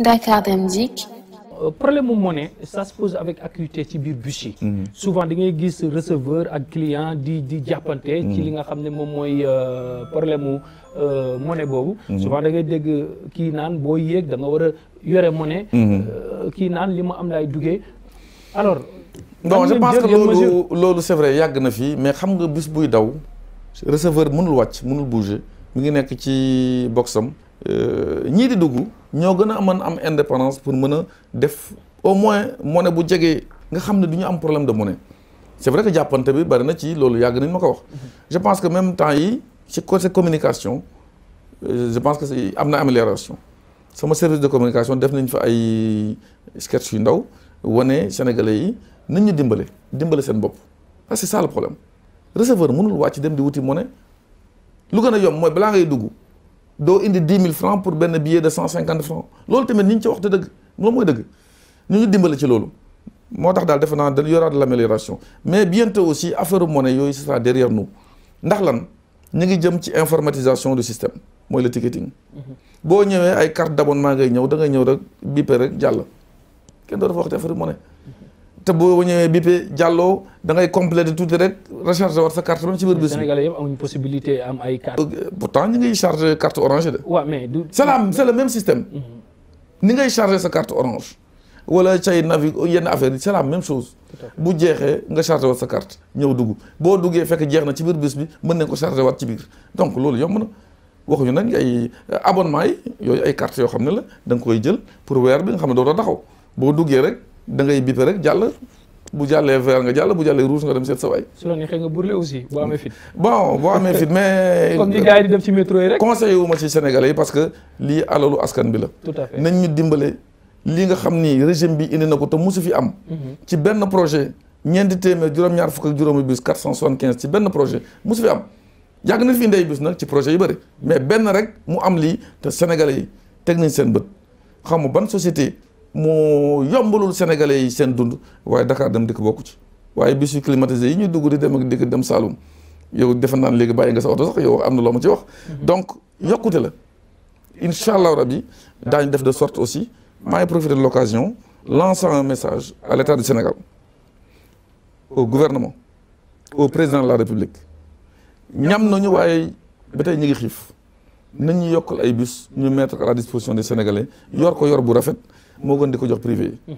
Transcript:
Dakar Dem Dikk. problème mu monnaie ça se pose avec acuité ci biir bus yi. souvent da ngay gis receveur ak client di jàppante. ci li nga xam ne moom mooy problème mu monnaie boobu. souvent da ngay dégg kii naan boo yéeg da nga war a yore monnaie. kii naan li ma am laay duggee alors. non je pense que loolu c'est vrai yàgg na fii mais xam nga bus buy daw receveur mënul wàcc mënul bouger mi ngi nekk ci boxam. ñii di dugg ñoo gën a mën am indépendance pour mën a def au moins monnaie bu jegee nga xam ne du ñu am problème de monnaie c'est vrai que jàppante bi bari na ci loolu yàgg nañ ma ko wax. je pense que même temps yi ci côté communication je pense que am na amélioration sama service de communication def nañ fa ay sketch yu ndaw wane sénégalais yi nañ ñu dimbale seen bopp parce que c'est ça le problème receveur mënul wàcc dem di wuti monnaie lu gën a yomb mooy balaa ngay dugg. doo indi 10 000 francs pour benn billet de 150 francs loolu tamit ñi ñu ci wax te dëgg loolu mooy dëgg ñu dimbale ci loolu moo tax daal defe naa dañu yoraat de l'amélioration mais bientôt aussi affaire monnaie yooyu ce sera derrière nous ndax lan ñu ngi jëm ci informatisation du système mooy le ticketing boo ñëwee ay carte d'abonnement ngay ñëw da ngay ñëw rek bippe rek jàll kenn doo dafa waxte affaire monnaie te boo ñëwee bippe jàlloo da ngay compléter tuuti rek recharger war sa carte même ci biir bus bi. Sénégalais yëpp amuñu possibilité am ay carte. pourtant ñu ngi charger carte orange de. waaw mais du. c'est le même système. ni ngay charger sa carte orange. wala cay navi yenn affaire yi c'est la même chose. bu jeexee nga charger war sa carte ñëw dugg boo duggee fekk jeex na ci biir bus bi mën nañ ko charger waat ci biir donc loolu yomb na waxuñu nag ay abonnement yi yooyu ay carte yoo xam ne la da nga koy jël pour weer bi nga xam ne doo taxaw boo duggee rek. da ngay bippe rek jàll bu jàllee vert nga jàll bu jàllee rouge nga dem seet sa waay. su la neexee nga brûler aussi boo amee fit. bon boo amee fit mais. comme ni gars yi di def ci métro yi rek. conseillé wu ma ci Sénégalais yi parce que lii alalu askan bi la. tout à fait nañ ñu dimbale lii nga xam ni régime bi indi na ko te musu fi am. ci benn projet ñeenti téeméer juróom-ñaar fukk ak juróomi bus 475 ci benn projet musu fi am yàgg na fi indi ay bus nag ci projet yu bëri mais benn rek mu am lii te Sénégalais yi teg nañ seen bët xam nga ban société. moo yombalul sénégalais yi seen dund waaye Dakar Dem Dikk bokku ci waaye bus yu climatisé yi ñu dugg di dem ak dikk dem Saloum yow defe naan léegi bàyyi nga sa oto sax yow am na loo ma ci wax donc yokkute la incha allah rabbi daañu def de sorte aussi maa ngi profiter de l'occasion lançant un message à l'État du Sénégal au gouvernement au président de la République ñam nañu waaye ba tey ñu ngi xiif nañ ñu yokkal ay bus ñu mettre à la disposition des Sénégalais yor ko yor bu rafet moo gën di ko jox privé yi